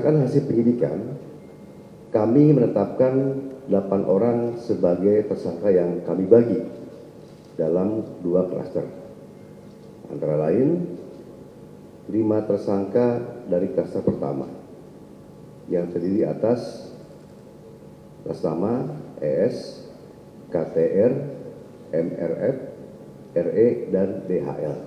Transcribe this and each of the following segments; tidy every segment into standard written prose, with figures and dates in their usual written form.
Berdasarkan hasil penyidikan, kami menetapkan 8 orang sebagai tersangka yang kami bagi dalam 2 klaster. Antara lain, 5 tersangka dari klaster pertama yang terdiri atas Rastama, ES, KTR, MRF, RE, dan DHL.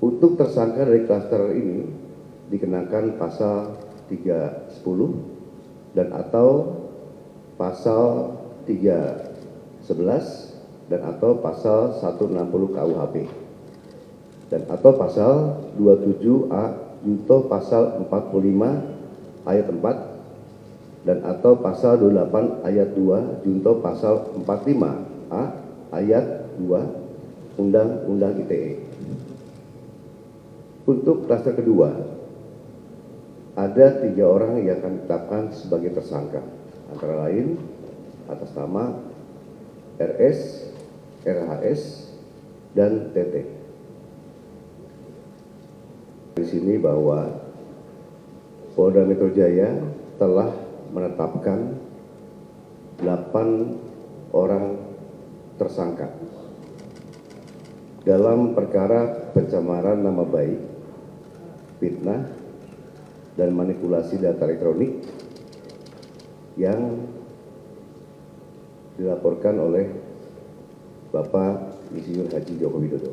Untuk tersangka dari klaster ini dikenakan pasal 310 dan atau pasal 311 dan atau pasal 160 KUHP dan atau pasal 27A junto pasal 45 ayat 4 dan atau pasal 28 ayat 2 junto pasal 45A ayat 2 Undang-Undang ITE. Untuk klaster kedua, ada 3 orang yang akan ditetapkan sebagai tersangka, antara lain atas nama RS, RHS, dan TT. Di sini bahwa Polda Metro Jaya telah menetapkan 8 orang tersangka dalam perkara pencemaran nama baik, fitnah, dan manipulasi data elektronik yang dilaporkan oleh Bapak Insinyur Haji Joko Widodo.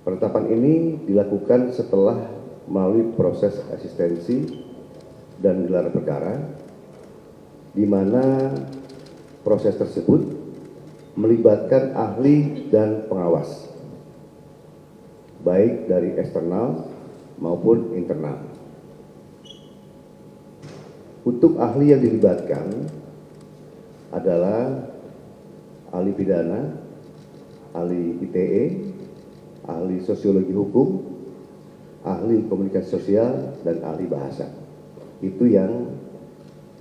Penetapan ini dilakukan setelah melalui proses asistensi dan gelar perkara, di mana proses tersebut melibatkan ahli dan pengawas, baik dari eksternal maupun internal. Untuk ahli yang dilibatkan adalah ahli pidana, ahli ITE, ahli sosiologi hukum, ahli komunikasi sosial, dan ahli bahasa. Itu yang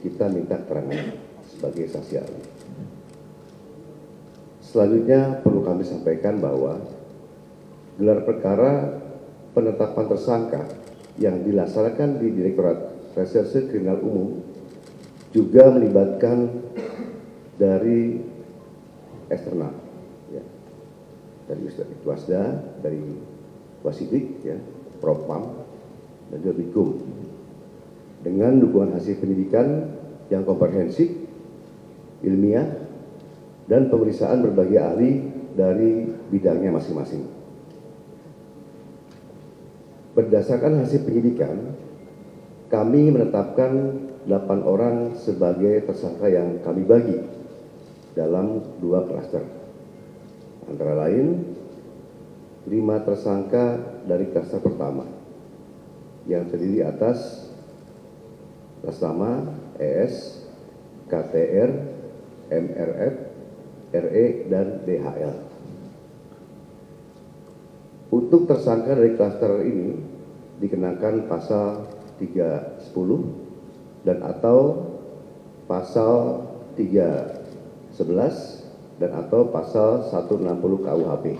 kita minta keterangan sebagai saksi ahli. Selanjutnya perlu kami sampaikan bahwa gelar perkara penetapan tersangka yang dilaksanakan di Direktorat Reserse Kriminal Umum juga melibatkan dari eksternal, ya, dari Wasda, dari Wasidik, ya, Propam, dan juga Bikum, dengan dukungan hasil penyidikan yang komprehensif, ilmiah, dan pemeriksaan berbagai ahli dari bidangnya masing-masing. Berdasarkan hasil penyidikan, kami menetapkan 8 orang sebagai tersangka yang kami bagi dalam 2 klaster. Antara lain, 5 tersangka dari klaster pertama yang terdiri atas Rastama, ES, KTR, MRF, RE, dan DHL. Untuk tersangka dari klaster ini dikenakan pasal 310 dan atau pasal 311 dan atau pasal 160 KUHP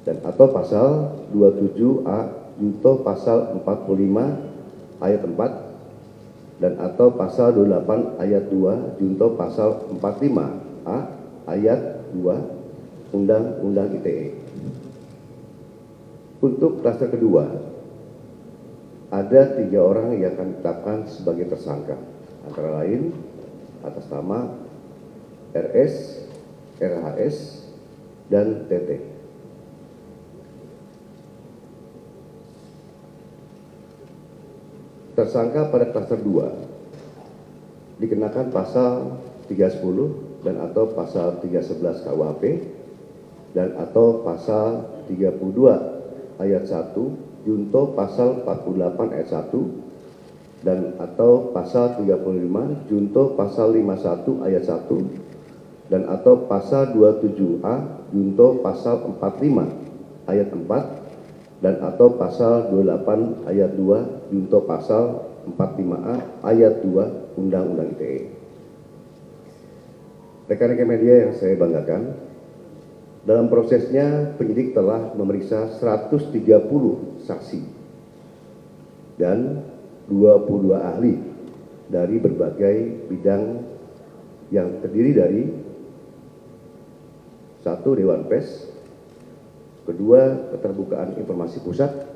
dan atau pasal 27A junto pasal 45 ayat 4 dan atau pasal 28 ayat 2 junto pasal 45A ayat 2 Undang-Undang ITE. Untuk klaster kedua, ada 3 orang yang akan ditetapkan sebagai tersangka, antara lain atas nama RS, RHS, dan TT. Tersangka pada klaster 2 dikenakan pasal 310 dan atau pasal 311 KUHP dan atau pasal 32 ayat 1 junto pasal 48 ayat 1 dan atau pasal 35 junto pasal 51 ayat 1 dan atau pasal 27A junto pasal 45 ayat 4 dan atau pasal 28 ayat 2 junto pasal 45A ayat 2 Undang-Undang ITE. Rekan-rekan media yang saya banggakan, Dalam prosesnya, penyidik telah memeriksa 130 saksi dan 22 ahli dari berbagai bidang yang terdiri dari 1. Dewan Pers, 2. Keterbukaan Informasi Pusat,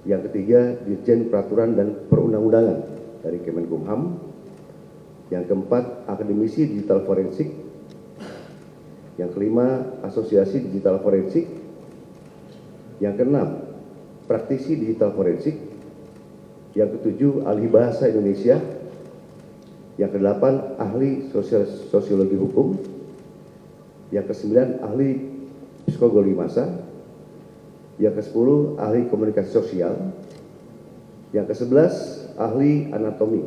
yang ketiga Dirjen Peraturan dan Perundang-undangan dari Kemenkumham, yang keempat Akademisi Digital Forensik, yang kelima Asosiasi Digital Forensik, yang keenam Praktisi Digital Forensik, yang ketujuh Ahli Bahasa Indonesia, yang kedelapan Ahli Sosiologi Hukum, yang kesembilan Ahli Psikologi Massa, yang ke-10 Ahli Komunikasi Sosial, yang ke-11 Ahli Anatomi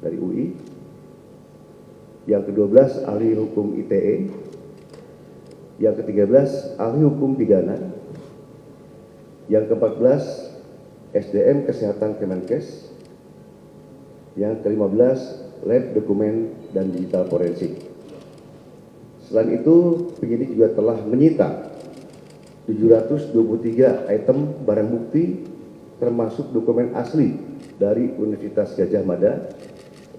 dari UI, yang ke-12 Ahli Hukum ITE, yang ke-13 Ahli Hukum Pidana, yang ke-14 SDM Kesehatan Kemenkes, yang ke-15 Lab Dokumen dan Digital Forensik. Selain itu, penyidik juga telah menyita 723 item barang bukti termasuk dokumen asli dari Universitas Gadjah Mada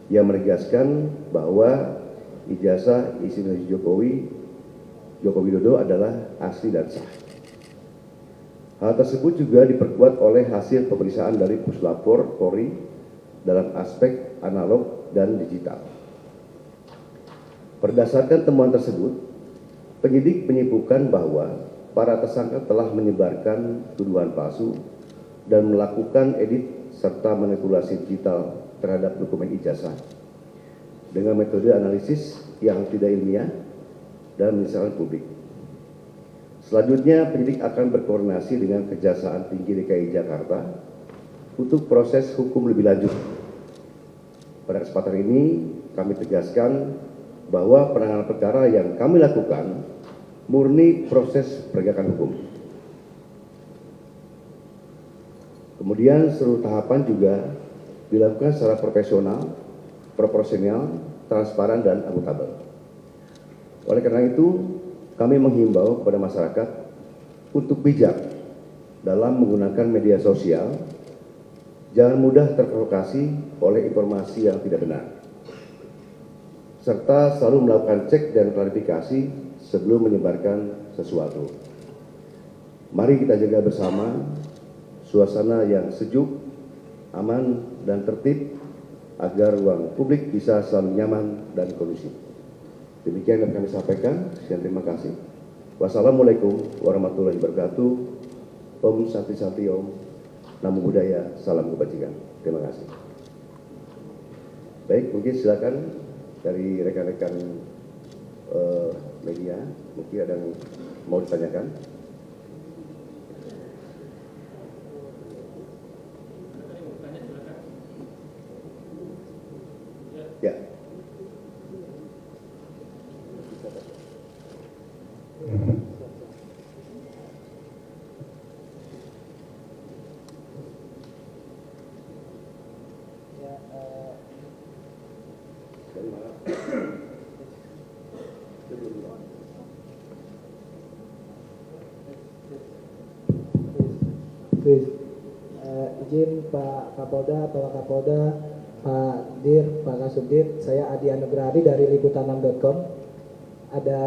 yang menegaskan bahwa ijazah Insinyur Joko Widodo adalah asli dan sah. Hal tersebut juga diperkuat oleh hasil pemeriksaan dari Puslapor Polri dalam aspek analog dan digital. Berdasarkan temuan tersebut, penyidik menyimpulkan bahwa para tersangka telah menyebarkan tuduhan palsu dan melakukan edit serta manipulasi digital terhadap dokumen ijazah dengan metode analisis yang tidak ilmiah dan menyesatkan publik. Selanjutnya, penyidik akan berkoordinasi dengan Kejaksaan Tinggi DKI Jakarta untuk proses hukum lebih lanjut. Pada kesempatan ini, kami tegaskan bahwa penanganan perkara yang kami lakukan murni proses penegakan hukum. Kemudian seluruh tahapan juga dilakukan secara profesional, proporsional, transparan, dan akuntabel. Oleh karena itu, kami menghimbau kepada masyarakat untuk bijak dalam menggunakan media sosial, jangan mudah terprovokasi oleh informasi yang tidak benar, serta selalu melakukan cek dan klarifikasi sebelum menyebarkan sesuatu. Mari kita jaga bersama suasana yang sejuk, aman, dan tertib agar ruang publik bisa selalu nyaman dan kondusif. Demikian yang kami sampaikan. Sekian, terima kasih. Wassalamualaikum warahmatullahi wabarakatuh. Om Santi Santi Om. Namo Buddhaya, salam kebajikan. Terima kasih. Baik, mungkin silakan dari rekan-rekan media, mungkin ada yang mau ditanyakan. Ya. Izin Pak Kapolda, Pak Kapolda, Pak Dir, Pak Kasubdit, saya Adi Anugrahadi dari liputan6.com. Ada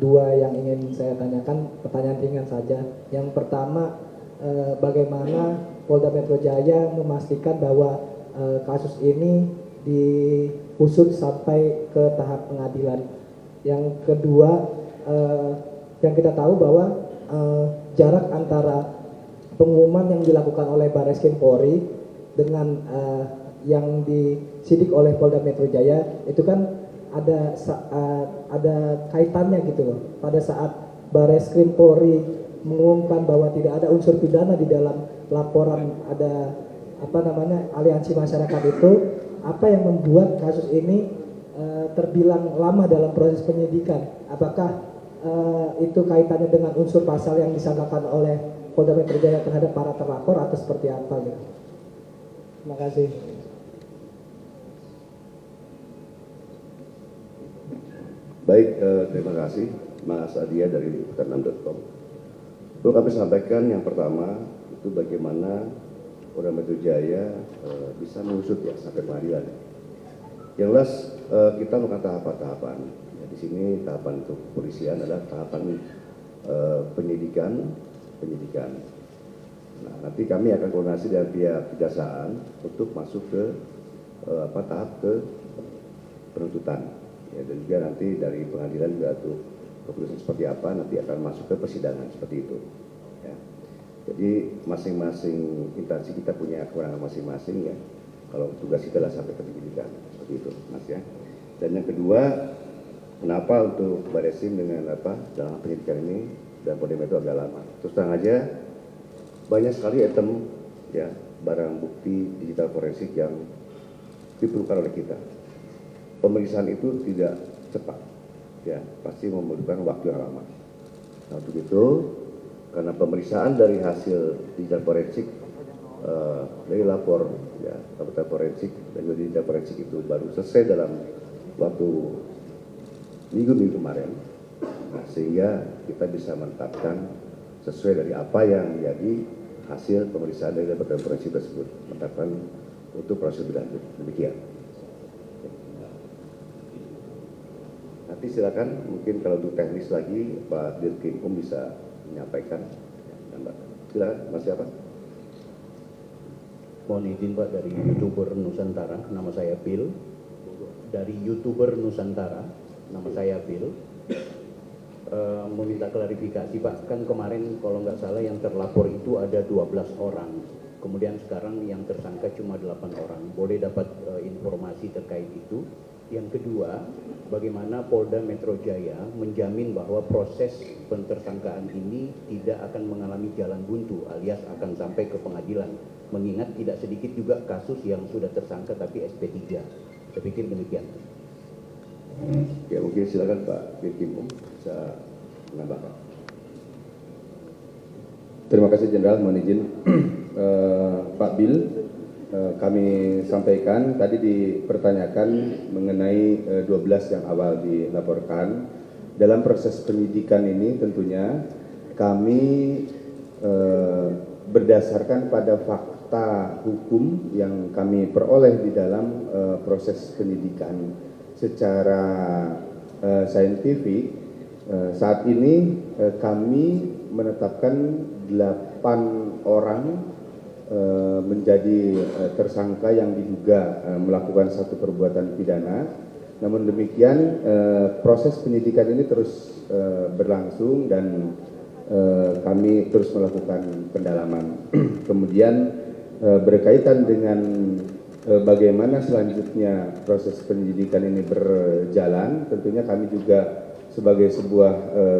dua yang ingin saya tanyakan, pertanyaan ringan saja. Yang pertama, bagaimana Polda Metro Jaya memastikan bahwa kasus ini diusut sampai ke tahap pengadilan. Yang kedua, yang kita tahu bahwa jarak antara pengumuman yang dilakukan oleh Barreskrim Polri dengan yang disidik oleh Polda Metro Jaya itu kan ada kaitannya gitu loh. Pada saat Barreskrim Polri mengumumkan bahwa tidak ada unsur pidana di dalam laporan ada aliansi masyarakat itu, apa yang membuat kasus ini terbilang lama dalam proses penyidikan? Apakah itu kaitannya dengan unsur pasal yang disangkakan oleh Polda Metro Jaya terhadap para terlapor atau seperti apa gitu? Terima kasih. Baik, terima kasih Mas Adia dari liputan6.com. Perlu kami sampaikan yang pertama itu bagaimana Polda Metro Jaya bisa mengusut ya sampai pengadilan. Yang jelas kita melakukan tahapan-tahapan. Ya, di sini tahapan untuk kepolisian adalah tahapan penyidikan. Nah, nanti kami akan koordinasi dengan pihak kejaksaan untuk masuk ke tahap ke penuntutan. Ya, dan juga nanti dari pengadilan juga untuk keputusan seperti apa nanti akan masuk ke persidangan seperti itu. Ya. Jadi masing-masing instansi kita punya kewenangan masing-masing ya. Kalau tugas kita adalah sampai ke penyidikan seperti itu, Mas ya. Dan yang kedua, kenapa untuk Baresim dengan dalam penyidikan ini dan Polda Metro agak lama? Terus terang aja banyak sekali item ya barang bukti digital forensik yang diperlukan oleh kita. Pemeriksaan itu tidak cepat, ya pasti membutuhkan waktu yang lama. Nah untuk itu, karena pemeriksaan dari hasil digital forensik dari lapor, ya laporan forensik dan juga digital forensik itu baru selesai dalam waktu minggu kemarin, nah, sehingga kita bisa menetapkan sesuai dari apa yang menjadi hasil pemeriksaan dari laporan forensik tersebut, menetapkan untuk proses berlanjut. Demikian. Nanti silakan mungkin kalau untuk teknis lagi Pak Dirkrim bisa menyampaikan. Silakan Mas siapa? Mohon izin Pak dari YouTuber Nusantara, nama saya Bill. Dari YouTuber Nusantara, nama saya Bill. Mau minta klarifikasi Pak, kan kemarin kalau nggak salah yang terlapor itu ada 12 orang. Kemudian sekarang yang tersangka cuma 8 orang. Boleh dapat informasi terkait itu? Yang kedua, bagaimana Polda Metro Jaya menjamin bahwa proses pentersangkaan ini tidak akan mengalami jalan buntu alias akan sampai ke pengadilan, mengingat tidak sedikit juga kasus yang sudah tersangka tapi SP3. Saya pikir demikian. Ya mungkin silakan Pak Dirkrim bisa menambahkan. Terima kasih Jenderal, mohon izin Pak Bill. Kami sampaikan tadi dipertanyakan mengenai 12 yang awal dilaporkan. Dalam proses penyidikan ini tentunya kami berdasarkan pada fakta hukum yang kami peroleh di dalam proses penyidikan secara saintifik. Saat ini kami menetapkan 8 orang menjadi tersangka yang diduga melakukan satu perbuatan pidana. Namun demikian proses penyidikan ini terus berlangsung dan kami terus melakukan pendalaman. Kemudian berkaitan dengan bagaimana selanjutnya proses penyidikan ini berjalan, tentunya kami juga sebagai sebuah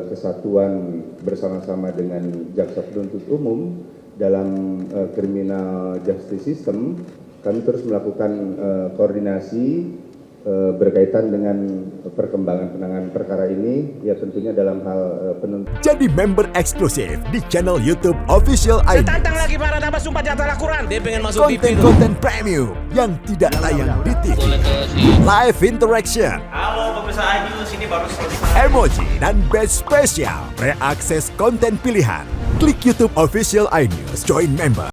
kesatuan bersama-sama dengan Jaksa Penuntut Umum dalam criminal justice system, kami terus melakukan koordinasi berkaitan dengan perkembangan penanganan perkara ini, ya tentunya dalam hal penuntut. Jadi member eksklusif di channel YouTube Official ID. Tantang lagi para nama sumpah di atas Al-Quran. Dia pengen masuk TV. Konten-konten premium yang tidak tayang di TV. Live interaction. Halo pemirsa Ayu, sini baru selesai. Emoji dan badge spesial. Reakses konten pilihan. Klik YouTube Official iNews, join member.